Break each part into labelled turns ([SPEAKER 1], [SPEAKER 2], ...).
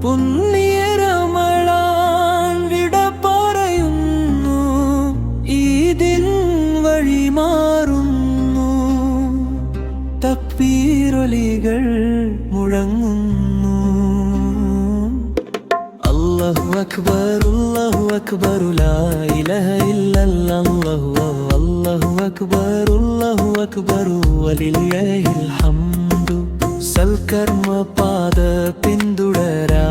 [SPEAKER 1] പുണ്യ റമളാൻ വിട പറയുന്നു, ഈദിൻ വഴി മാറുന്നു, തക്ബീറൊലികൾ മുഴങ്ങുന്നു. അല്ലാഹു അക്ബർ അല്ലാഹു അക്ബർ ലാ ഇലാഹ ഇല്ലല്ലാഹു അല്ലാഹു അക്ബർ അല്ലാഹു അക്ബർ വലില്ലാഹിൽ ഹംദു. സൽക്കർമ്മ പാത പിന്തുടരാ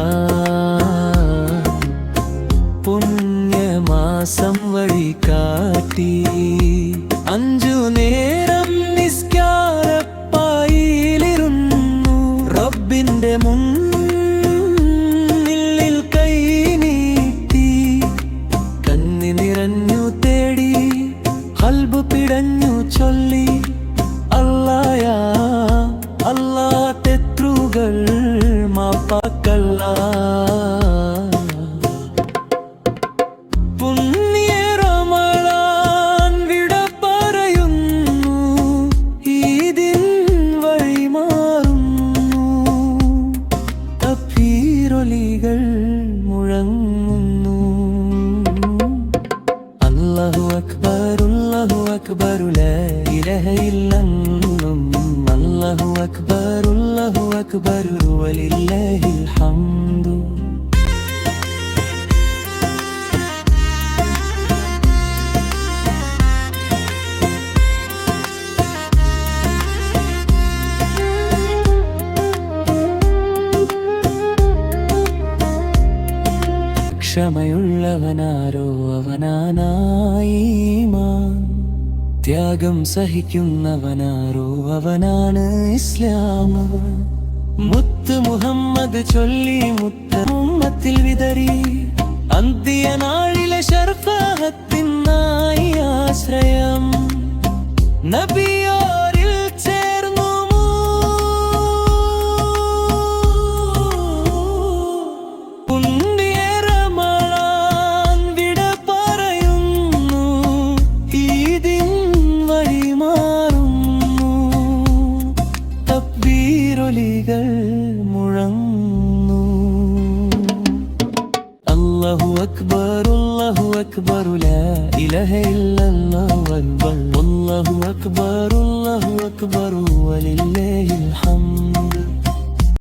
[SPEAKER 1] പുണ്യമാസം വഴി കാട്ടി. 5 നേരം നിസ്കാരപ്പായിലിരുന്നു, റബ്ബിന്റെ മുന്നിൽ കൈ നീട്ടി. കണ്ണി നിറഞ്ഞു തേടി, ഖൽബ് പിടഞ്ഞു ചൊല്ലി, അല്ലാഹ് അല്ലാഹ് തെറ്റുകൾ മാപ്പാക്കല്ല. പുണ്യ റമളാൻ വിട പറയുന്നു, ഈദിൻ വഴി മാറുന്നു, തക്ബീറൊലികൾ മുഴങ്ങുന്നു. അല്ലാഹു അക്ബർ അല്ലാഹു അക്ബർ ലാ ഇലാഹ ഇല്ലല്ലാഹു അല്ലാഹു അക്ബർ അല്ലാഹു അക്ബർ വലില്ലാഹിൽ ഹംദു. ക്ഷമയുള്ളവനാരോ അവനാനായിമാൻ, ത്യാഗം സഹിക്കുന്നവനാരോ അവനാണ് ഇസ്ലാം. മുത്ത് മുഹമ്മദ് ചൊല്ലി മുത്തമ്മത്തിൽ വിതറി, അന്ത്യനാളിലെ ശർഫാഹത്തിനായി ആശ്രയം. നബിയോരിൽ ചേർന്നു പുണ്യ റമളാൻ വിട പറയുന്നു, ഈദിൻ വഴി മാറുന്നു, തക്ബീറൊലികൾ മുഴങ്ങുന്നു. അല്ലാഹു അക്ബർ അല്ലാഹു അക്ബർ ലാ ഇലാഹ ഇല്ലല്ലാഹു അല്ലാഹു അക്ബർ അല്ലാഹു അക്ബർ വലില്ലാഹിൽ ഹംദ്.